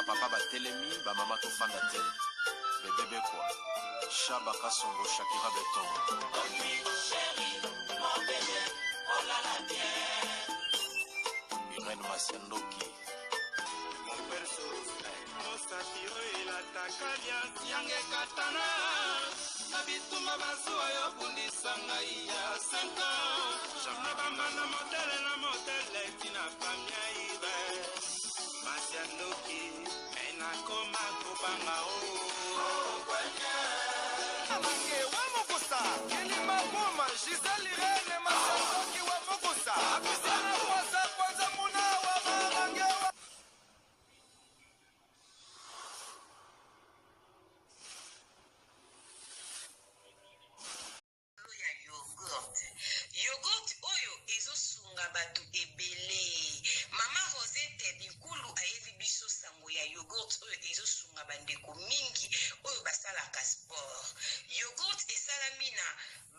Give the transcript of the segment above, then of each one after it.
papa batelemi bamama tofanda te bebebe kwa Shaba Kasongo Shakira Beton Irène Masiandoki Yange katana na bituma bazuwa yo bundisa ngai ya 5 ans jamna bamana modele tina pamia ibe Masiandoki ena koma kubanga o kwanya Amange wa mokosa kilima boma Giselle Irene Masiandoki wa mokosa akusana kwanza muna wa mamange wa Yogurt oyo ezosunga batu ebele. Mama Rosette Bikulu ayebi biso sango ya yogurt oyo ezosunga bandeko mingi oyo basalaka sport. Yogurt esalami na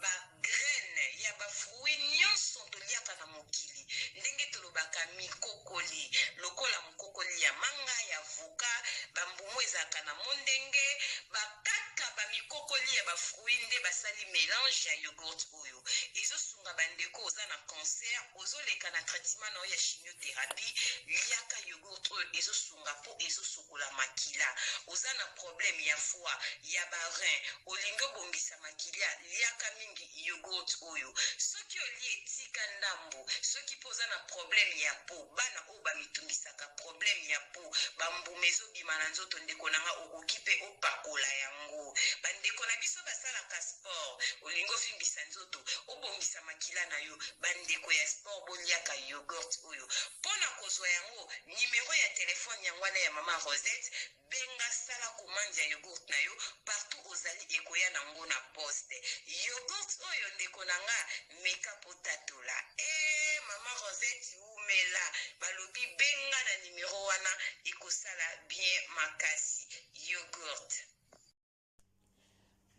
ba graine ya ba fruit nyonso toliaka na mokili. Ndenge tolobaka mikokoli, lokola mokokoli ya manga ya voka, bambumu ezaka na mondenge, bakaka ba mikokoli ya ba fruit nde basali mélange ya yogurt oyo. Ezosunga bandeko oza na cancer, ozoleka na traitement na ya chimiothérapie, liaka yogurt oyo ezosunga po ezosokola makila. Oza na problème ya foie, ya ba rein, olingo bongisa makila, liaka mingi yogurt oyo. Soki oli etika ndambo, soki poza na problème ya po, bana o ba mitungisaka problème ya po, bambumezo bimana nzoto ndeko nanga okokipe opakola yango. Bandeko na biso basalaka sport, olingo fimbisa nzoto, obongisa makila na yo, bandeko ya sport boliaka yogurt oyo. Pona kozwa yango, numéro ya telefone yangwana ya mama Rosette, benga sala commande ya yogurt na yo, partout ozali ekoya nango na poste. Yogurt oyo ndeko nanga meka potatola. Mama Rosette umela, balobi benga na numéro wana, ekosala bien makasi. Yogurt.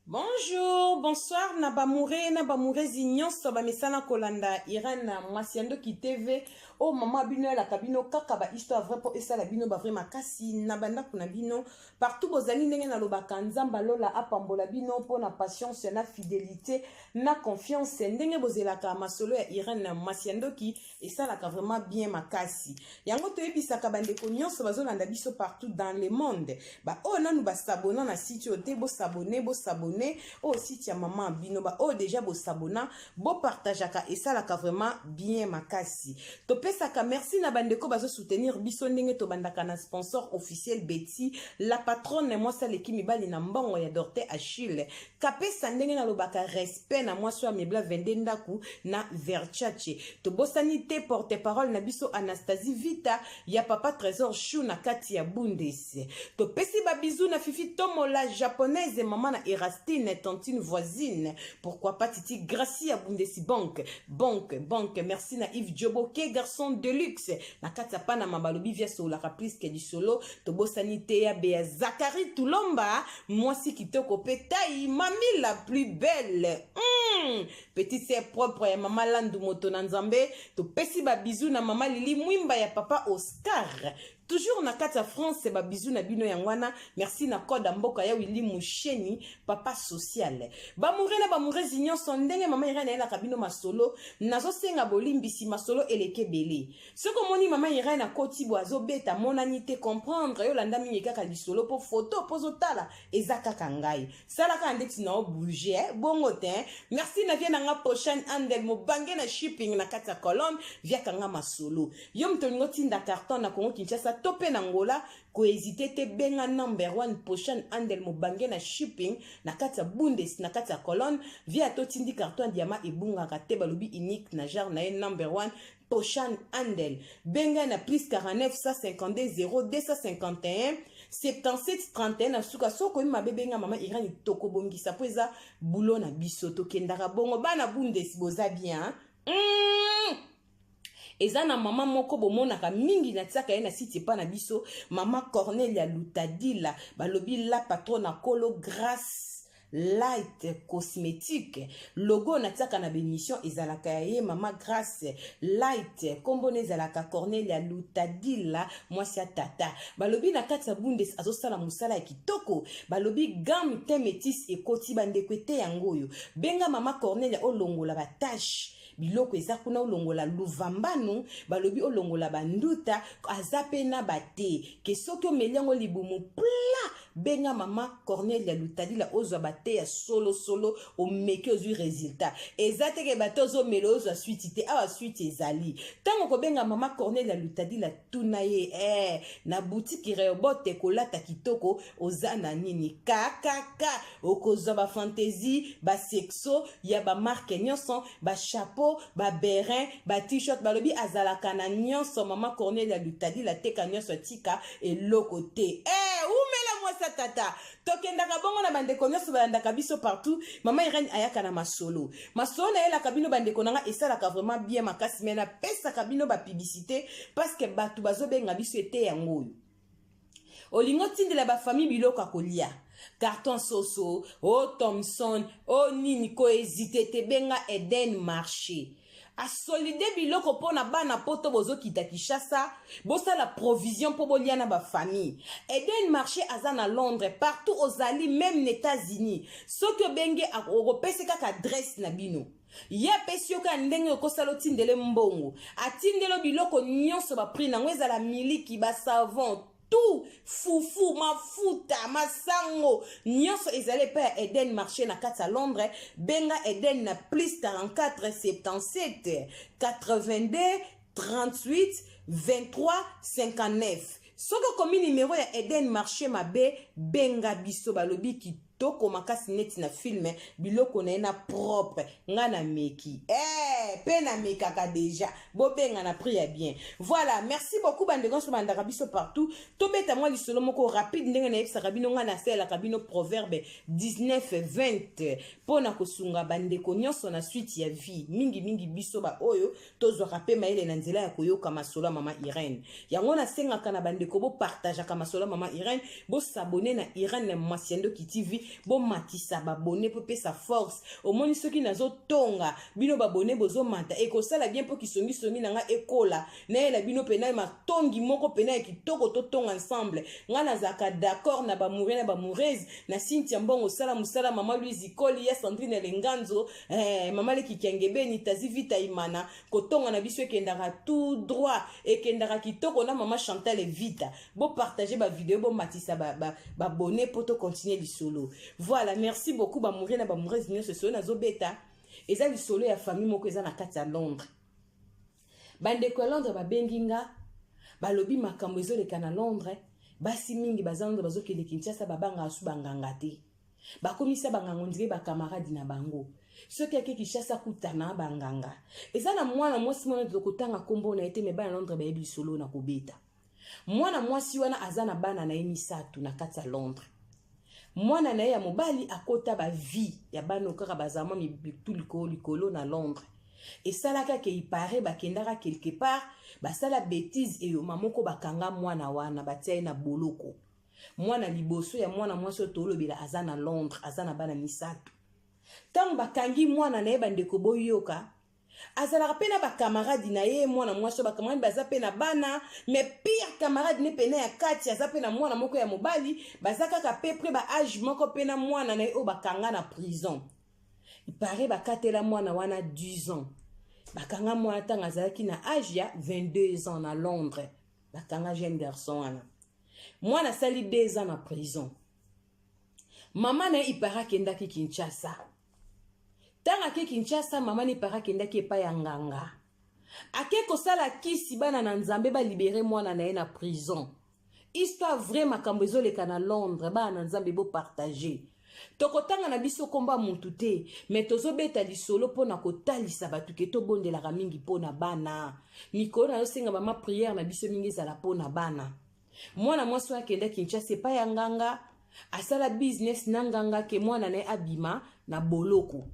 Bonjour, bonsoir, na bamoure zinyonso ba mesana kolanda Irène Masiandoki TV. Oh maman bino la kabino kaka ba histoire vrai pour esa la bino ba vrai makasi na banda kuna bino partout bozali ndenge na lobaka nzamba lola apambola bino po na patience na fidélité na confiance ndenge bozelaka masolo ya Irène Masiandoki esa la ka vraiment bien makasi. Yango to ebisaka bandeko nyonso bazolanda biso partout dans le monde. Ba oh nanu ba s'abonner na site ote bo s'abonner au site ya maman bino ba oh déjà bo s'abonner bo partageaka esa la ka vraiment bien makasi. Pesaka merci na bandeko bazo soutenir biso ndenge to bandaka na sponsor officiel Betty la patronne moi ça leki mibali na mbongo ya Dorte Achille kapesa ndenge na lobaka respect na moi so mebla vende ndaku na Verchache to bosani te porte parole na biso Anastasie Vita ya papa Trésor Chou na kati ya Bundes to pesi ba bisou na Fifi Tomo la japonaise maman na Erastine tantine voisine pourquoi pas Titi Gracie à Bundes banque merci na Yves Djoboke garçon de luxe na kata pana mabalobi via solo la plus que du solo to bosanité ya Bea Zakari Tulomba moi si kitoko petai mamie la plus belle petite sœur propre ya mama Landu moto na Nzambe to pesi ba bisou na mama Lili Mwimba ya papa Oscar toujours na kata France ba bisou na bino yangwana merci na code mboka ya Willy Musheni papa social ba moure zinyo sondenge mama Irene la kabino masolo nazo senga bolimbisi masolo eleke bele soko moni mama Irene akoti boazo beta monanité comprendre yo landa mingi kaka lisolo po photo pozo tala ezaka kangai sala ka ndeti na bouger bongo te merci na via nga prochaine andel mo bange na shipping na kata colonne via kanga masolo yo mtoningo tinda carton na Congo Kinshasa topé nangola ko hésiter te benga number 1 prochaine andel mo bange na shipping na kata Bundes na kata colonne via to tindi carton diama ebunga ka te balobi unique na genre na number 1 prochaine andel benga na plus 49 152 0251 77 31 na suka soko ma bebenga mama Irani toko bongisa po eza bulo na biso to kendaka bongo bana Bundes boza bien eza na mama moko bomonaka mingi na tsaka ye na site pa na biso mama Cornelia Lutadila balobi la patronne Kolo grâce Light Cosmétique. Logo natiaka na bémission ezalaka ya ye Mama Grace Light. Kombo ezalaka Cornelia Lutadila mwasi ya tata. Balobi na kati ya bundes azosala musala ya kitoko. Balobi gamme te métis ekoti bandeko te yango oyo. Benga Mama Cornelia olongola batache. Biloko eza kuna olongola luvambanu, balobi olongola banduta, azape na bate. Ke soki omeliango libumu pla, benga Mama Cornelia Lutadila ozwa bate ya solo omeke ozwi résultat. Eza teke bate ozo melo ozwa suite te, awa suite ezali. Tango ko benga Mama Cornelia Lutadila tuna ye, na boutique Rehoboth kolata kitoko oza na nini kakaka okozwa ba fantaisie, ba sexo, ya ba marque nyonso, ba chapeau, ba berin, ba t-shirt, balobi azalaka na nyonso Mama Cornelia Lutadila teka nyonso tika eloko te. Umela mwasa tata. Tokendaka bongo na bandeko nyonso bandaka biso partout. Mama Irene ayaka na masolo. Masolo na yela kabino bandeko nanga esalaka vraiment bien makasi mena pesa kabino ba publicité parce que batu bazobenga biso ete yango. Olingo tindela ba famille biloko kolia. Carton Soso, Thomson, nini ko hésité te benga Eden Marché. A solide biloko pona bana poto bozo kita Kinshasa, bosa la provision po boliana ba famille. Eden Marché aza na Londres, partout aux alliés, même les États-Unis. Soki benge akopese kaka adresse na bino. Ya pesi yoka ndenge okosala tindele mbongo. Atindelo biloko nyonso ba prix nango ezala miliki ba savon. Tout foufou mafuta masango nyonso ezale pa Eden Marché na kati ya Londres. Benga Eden na plus 44 77 82 38 23 59. Soko komi numéro ya Eden Marché mabe benga biso balobi kitoko makasi neti na filme biloko na propre ngana meki pena mekaka déjà bo benga na prix ya bien. Voilà, merci beaucoup bandeko so bandaka biso partout. Tobeta moi lisolo moko rapide ndenge na yebisa kabino ngana sela kabino proverbe 19:20 pona kosunga bandeko nyonso na suite ya vie mingi biso ba oyo tozwa rapé maele na nzela ya koyoka masolo Mama Irene. Yango na sengaka na bandeko bo partage ka masolo Mama Irene, bo s'abonner na Irene Mwasiendo Ki TV, bo matisa ba abonner po pesa force. Omoni soki nazo tonga bino ba abonner bozo mata e ko sala bien po ki songi nanga ekola na ela bino pena ma tongi moko pena e kitoko to tonga ensemble ngana zaka d'accord na ba mourir na ba moureuse na Cynthia Mbongo sala musala Mama Louise Koli ya Sandrine Lenganzo Mama le Kikengebe ni tazi vita imana kotonga na biso ekendaka tout droit ekendaka kitoko na Mama Chantal Vita bo partager ba vidéo bo matisa ba abonner pour to continuer le solo. Voilà, merci beaucoup ba mourir na ba moureuse ni ce solo na zo beta eza li solo ya famille moko eza na kati ya Londres. Bandeko ya Londres babenginga balobi makambo ezoleka na Londres basi mingi bazando bazokende Kinshasa babanga asu banganga te bakomisa banganga ndire ba camarade na bango soki ake Kinshasa kutana banganga eza na mwana mwasi mwana tokotanga kombo na ete me bana Londres bayebi solo na kobeta mwana mwasi wana azana bana na emisatu na kati ya Londres. Mwana na ya mobali akota ba vie ya bana okaka bazama mibitu likolo na Londres. Et salaka ke ipare bakendaka quelque part basala bêtise e yo mamoko bakanga mwana wana batia na boloko. Mwana liboso ya mwana mwasi tolobela azana Londres azana bana misatu. Tango bakangi mwana na ye bandeko boyoka azalaka pena ba camarade na ye mwana mwasi ba camarade baza pena bana mais pire camarade ne pena ya kati aza pena mwana moko ya mobali bazaka ka pepre ba âge moko pena mwana na ye o bakanga na prison. Il paraît bakatela mwana wana 10 ans. Bakanga mwana tanga azalaki na âge ya 22 ans na Londres. Bakanga jeune garçon wana. Mwana sali 2 ans na prison. Mama na ipara kenda ki Kinshasa. Tanga ki Kinshasa mama ni para kenda ki pa ya nganga. Ake kosala kisi bana na Nzambe ba libérer mwana na ye na prison. Histoire vraie makambo ezoleka na Londres ba na Nzambe bo partager. Tokotanga na biso komba muntu te mais tozobeta lisolo pona kotalisa batu ke to bondelaka mingi pona bana mikolo na yosenga mama prière na biso mingi ezala pona bana mwana mwasi akende Kinshasa pa ya nganga asala business na nganga ke mwana na abima na boloko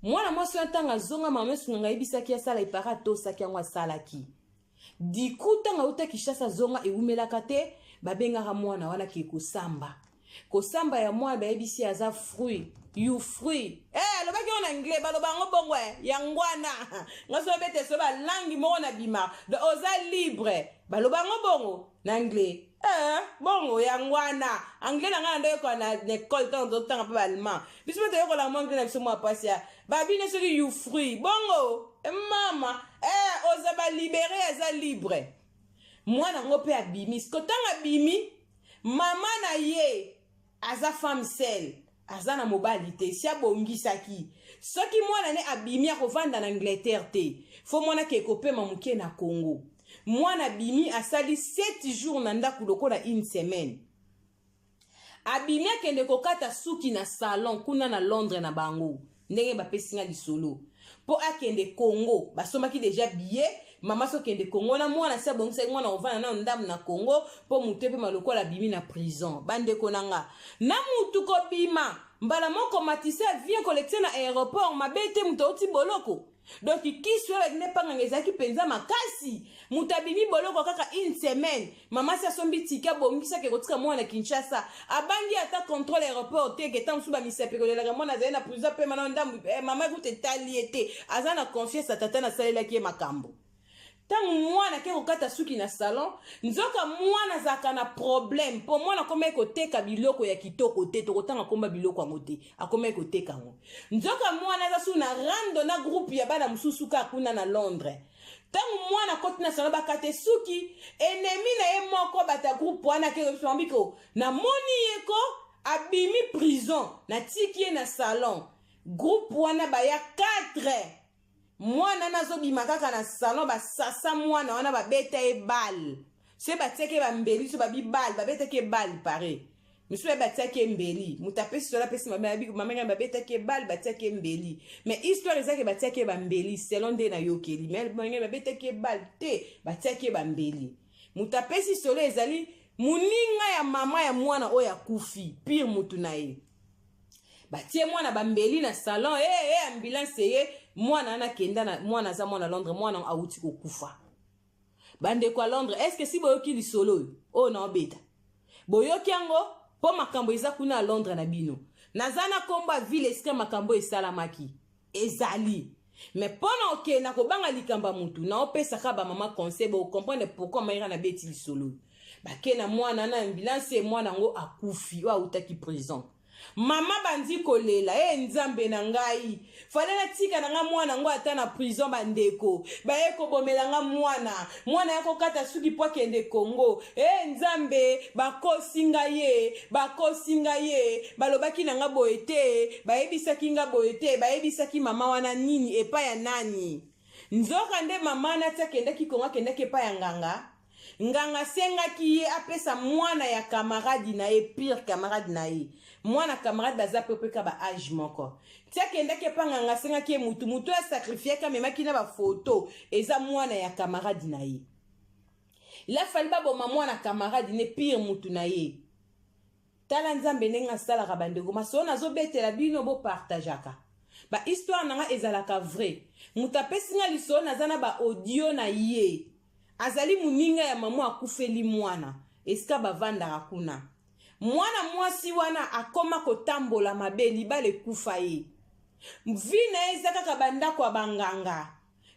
mwana mwasi atanga zonga mama sunga yebisaki asala ipara to saki yango asalaki diku tanga uta Kinshasa zonga ewumelaka te babengaka mwana wana ke kosamba kosamba ya mwana bayebisi aza fruit you fruit alobaki on anglais baloba yango bongo yangwana ngaso bete so balangi moko na bima de oza libre baloba yango bongo na anglais bongo yangwana anglais na nga ndo yokola na école tant tanga mpe baallemand biso mpe toyokola mo anglais na biso mwa pasi ya babine soki you fruit bongo mama oza balibere aza libre mwana yango mpe abimi sikotanga abimi mama na ye aza femme sel aza na mobali te si abongisaki soki mwana ne abimi akovanda na Angleterre te fo mwana ke ekopema moke na Congo mwana abimi asali 7 jours na ndako lokola une semaine abimi akende kokata suki na salon kuna na Londres na bango ndenge bapesinga lisolo po akende Congo basomaki deja billet mama so kende Congo na mwana sa bongisa mwana ovana na ndam na Congo po mutu pe maloko la bimi na prison bande konanga na mutu ko bima mbala moko matisa vient collecter na aéroport mabete mutu oti boloko donc kiswe avec ne pas ngezaki penza makasi mutu abimi boloko kaka une semaine mama sa sombi tika bongisa ke kotika mwana Kinshasa abangi ata contrôle aéroport te ke tamsu ba misapeko la mwana za na prison pe mana ndam mama gute taliete azana confiance atata na salela ki makambo tangu mwana ke kokata suki na salon nzoka mwana zaka na problème po mwana koma ekoteka biloko ya kitoko te tokotanga komba biloko yango te akoma ekoteka yango nzoka mwana za su na rando na groupe ya bana mususu ka kuna na Londres tangu mwana koti na salon bakate suki enemi na ye moko bata groupe wana ke mbiko na moni yeko abimi prison na tiki na salon groupe wana baya 4 mwana nazo bima kaka na salon basasa mwana wana babeta e bal se bateke ba mbeli so babi bal babeta ke bal pare misu e bateke mbeli mutapesi sola pesi mama babeta ke bal bateke mbeli mais histoire ezake bateke ba mbeli selon de na yokeli mais mama babeta ke bal te bateke ba mbeli mutapesi sola ezali muninga ya mama ya mwana oya kufi pire mutu na ye batie mwana bambeli na salon ambulance ye mwana na kenda na mwana za mwana Londres mwana auti kokufa bande kwa Londres est-ce que si boyoki lisolo na obeta boyoki yango po makambo eza kuna Londres na bino nazana komba ville eske makambo esalamaki ezali mais pona oke na kobanga likamba mutu na opesa ka ba mama conseil bo comprendre pourquoi maira na beti lisolo bake na mwana na ambulance mwana ngo akufi wa utaki prison mama bandi kolela nzambe na ngai falela tika na nga mwana ngo ata na prison bandeko baye kobomela nga mwana yako kata suki po kende Congo nzambe bakosinga ye balobaki na nga boete bayebisaki nga boete bayebisaki mama wana nini epa ya nani nzoka nde mama na tia kendaki Congo kendaki epa ya nganga sengaki ye apesa mwana ya camarade na ye pire camarade na ye mwana camarade baza pepe ka ba age moko tia kendaki pa nganga sengaki mutu ya sacrifier ka memaki na ba photo eza mwana ya camarade na ye la fali ba boma mwana camarade ne pire mutu na ye tala nzambe nenga sala ka bandeko maso nazo betela bino bo partageaka ba histoire nanga ezalaka vrai mutu apesinga liso nazana ba audio na ye azali muninga ya mama akufeli mwana eska bavandaka kuna mwana mwasi wana akoma kotambola mabe libale kufa ye vina ezaka kabanda kwa banganga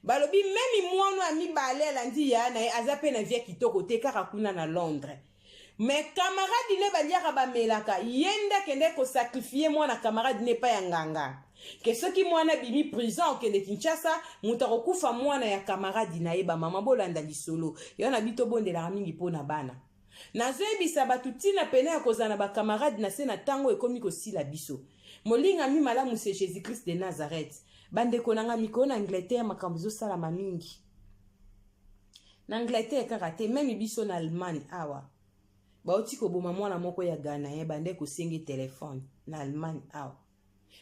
balobi memi mwana ya mibale landi ya na aza pe na via kitoko te kaka kuna na Londres mais camarade ne baliaka bamelaka yenda kende ko sacrifier mwana camarade ne pa ya nganga ke soki mwana bimi prison kende Kinshasa mutako kufa mwana ya camarade na ye ba mama bolanda lisolo yona bito bondela mingi pona bana nazoyebisa batu tina pene ya kozana ba camarade na se na tango ekomi kosila biso molinga mi malamu se Jésus Christ de Nazareth bande konanga mikona Angleterre makambo zo sala mingi na Angleterre karate même biso na Allemagne awa baoti ko boma mwana moko ya Ghana ye bande ko sengi telefone na Allemagne awa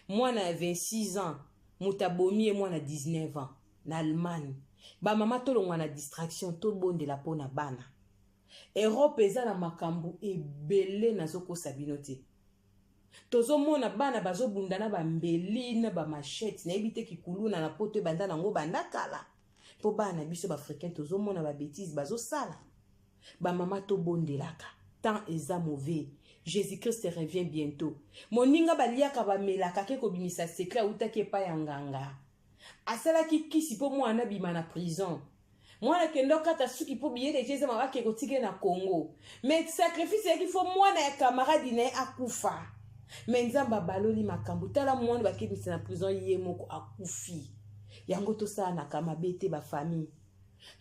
mwana ya 26 ans mutabomi mwana 19 ans na Allemagne ba mama tolongwa na distraction to bondela pona bana Europe eza na makambo ebele nazoko sabino te tozo mona bana bazo bundana ba mbeli na ba machette na ebite kikuluna na poto banda nango banda kala po bana biso ba africain tozo mona ba bêtise bazo sala ba mama to bondelaka tant eza mauvais Jésus-Christ revient bientôt. Moninga baliaka bamelaka ke kobimisa secret utake pa yanganga. Asala ki kisi po mwana bima na prison. Mwana kendo kata suki po biye de Jésus mabake kotike na Congo. Mais sacrifice yaki fo mwana ya camarade ne akufa. Mais nzamba baloli makambu tala mwana bakebisa na prison ye moko akufi. Yango to sa na kamabete ba famille.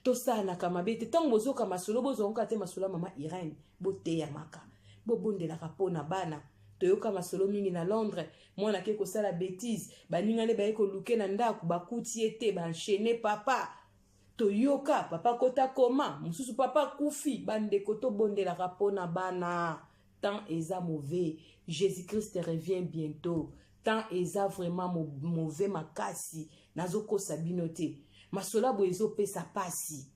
To sa na kamabete tango bozoka masolo bozonga te masolo mama Irene bote ya maka. Bobonde la kapona bana. Toyoka masolo mingi na Londres. Mwana ke ko sala bêtise. Baningane ba eko luke na ndaku bakuti ete ba enchaîner papa. Toyoka papa kota koma. Mususu papa kufi. Bande koto bonde la kapona bana. Tant eza mauvais. Jésus-Christ revient bientôt. Tant eza vraiment mauvais makasi. Nazoko sabinote. Masola boezo pesa pasi.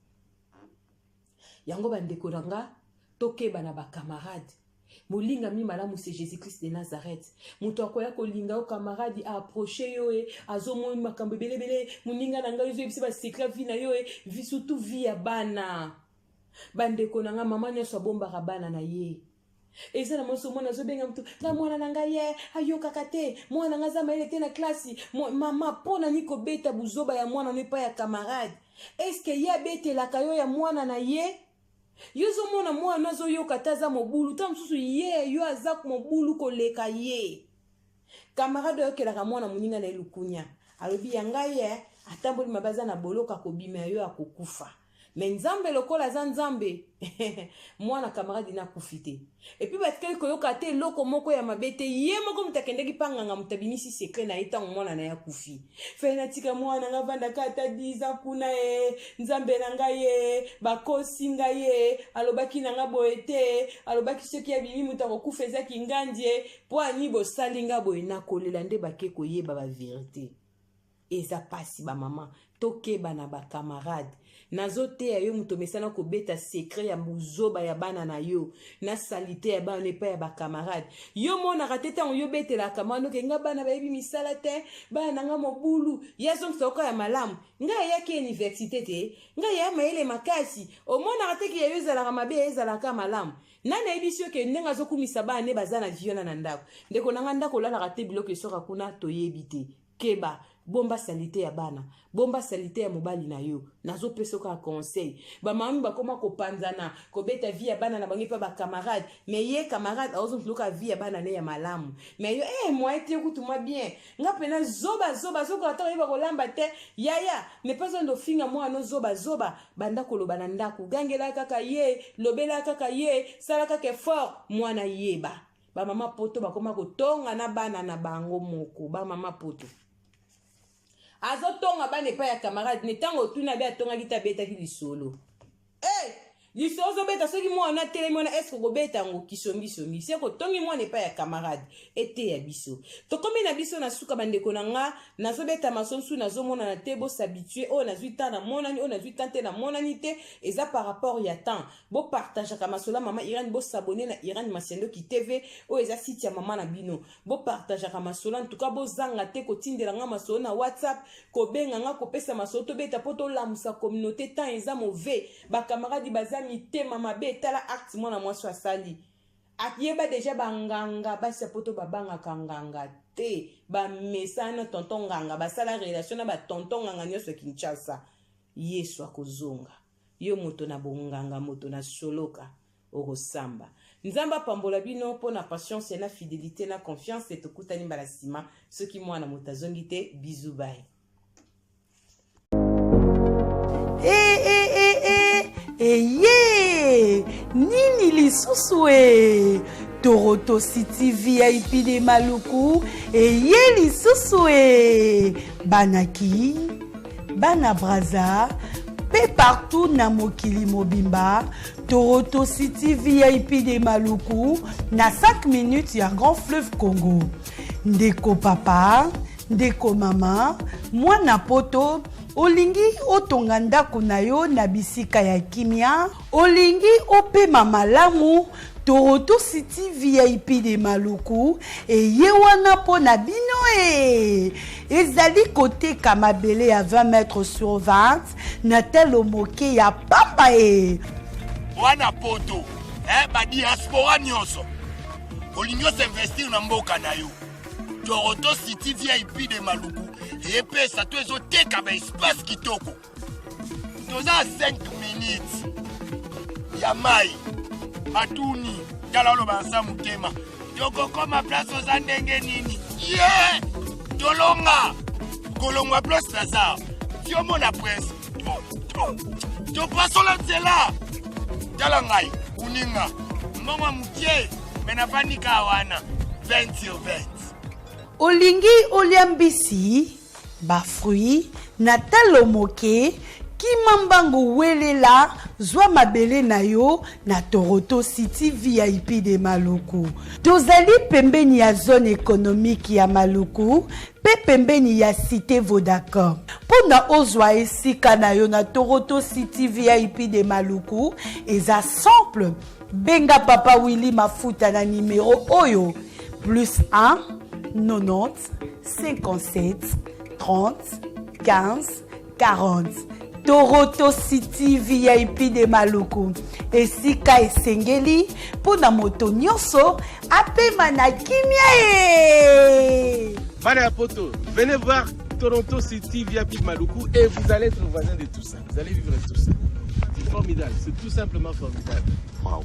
Yango bande koranga. Toke bana ba camarade. Molinga mi malamu c'est Jésus-Christ de Nazareth. Muto akoya kolinga o camarade a approché yo e azomo makambo belebele muninga nanga yo ebisi ba secret vie na yo e vi surtout vie ya bana. Bande konanga mama nyoso bomba bana na ye. Eza na moso mwana zo benga mtu na mwana nanga ye ayoka kate mwana nga za maile te na klasi mama pona niko beta buzoba ya mwana ne pa ya camarade. Est-ce que ya bete la kayo ya mwana na ye? Yozo mona mwana zo yo kataza mobulu tam susu ye yo azak mobulu ko leka ye camarade yo kelaka mwana muninga na elukunya alobi yanga ye atamboli mabaza na boloka ko bima yo akokufa mais nzambe lokola za nzambe mwana camarade na kufite et puis batkeli ko yo kate loko moko ya mabete ye moko mutakendeki panganga mutabinisi secret na eta mwana na ya kufi fena tika mwana nga vanda kata 10 ans kuna nzambe nanga ye bakosi nga ye alobaki nanga boete alobaki soki ya bimi mutako kufeza kingandie po ani bo salinga boena kolela nde bakeko yeba ba vérité eza pasi ba mama toke bana ba camarade nazote ya yo mutomesana ko beta secret ya muzoba ya bana na yo na salite ya bana nepa ya ba camarade yo mona rateta on yo betela kamano ke nga bana ba yebi misala te bana nga mobulu ya zon soka ya malamu nga ya ke université te nga ya maele makasi o mona rateki ya yo zala mabe ya zala ka malamu nana ebisio ke ndenga zokumisa bana ne bazana viola na ndako ndeko nanga ndako la rate bloke soka kuna toyebite keba bomba salite ya bana bomba salite ya mobali na yo nazo pesoka conseil ba mami ba koma ko panzana ko beta vie ya bana na bangi pa ba camarade mais ye camarade azo tuluka vie ya bana ne ya malamu mais yo moi ete kutuma bien nga pena zoba soko ata ba ko lamba te yaya ne pas ndo finga moi no zoba banda ko loba na ndako gangela kaka ye lobela kaka ye sala kaka fort mwana yeba ba mama poto ba koma ko tonga na bana na bango moko ba mama poto azotonga bane pa ya camarade ne tango tuna be atonga kita beta ki lisolo lisozo beta soki mwana tele mwana est-ce ko beta ngo kisongi se ko tongi mwana pa ya camarade ete ya biso to komi na biso na suka bande ko nanga nazo beta masonsu nazo mona na te bo s'habituer o na zuita na monani o na zuita te na monani te eza par rapport ya temps bo partage ka masola mama Irene bo s'abonner na Irene Masiendo ki TV o eza site ya mama na bino bo partage ka masola en tout cas bo zanga te ko tindela nga masola na WhatsApp ko benga nga ko pesa masola to beta poto lamusa communauté temps eza mauvais ba camarade baza mite mama be tala acte mona mwaso asali akieba deja banganga basi poto babanga kanganga te ba mesana tonton nganga basala relation na ba tonton nganga nyoso Kinshasa Yesu akozonga yo moto na bonganga moto na soloka okosamba nzamba pambola bino po na patience na fidélité na confiance etokutani mbala sima soki mwana mutazongi te bisous bye Eye nini lisusu e Toroto City VIP de Maluku eye lisusu e banaki bana braza pe partout na mokili mobimba Toroto City VIP de Maluku na 5 minutes ya Grand Fleuve Congo ndeko papa ndeko mama mwana poto olingi otonga ndako na yo na bisika ya kimia olingi opema malamu Toroto City VIP de Maluku eye wana po na bino ezali kote kamabele ya 20 mètres sur 20 na telo moke ya pamba wana poto ba diaspora nyonso olingi osinvestir na mboka na yo. Toronto City VIP de Maluku epesa to ezoteka ba espace kitoko. Toza 5 minutes ya mai matuni tala oloba nsa mutema tokokoma place oza ndenge nini ye tolonga kolongwa place naza tiomona presse topasola nzela tala ngai uninga mbongwa mukie menafandika wana 20 sur 20. Olingi olia mbisi bafruit na talo moke kimambango welela zwa mabele na yo na Toronto City VIP de Maluku. Tozali pembeni ya zone économique ya Maluku pe pembeni ya cité Vodacom. Pona ozwa esika na yo na Toronto City VIP de Maluku eza simple. Benga Papa Willy Mafuta na numéro oyo +1 90 57 30 15 40. Toronto City VIP de Maluku. Esika esengeli pona moto nyonso apema na kimia e. Bana ya poto, venez voir Toronto City VIP de Maluku et vous allez être voisin de tout ça. Vous allez vivre tout ça. C'est formidable, c'est tout simplement formidable. Wow.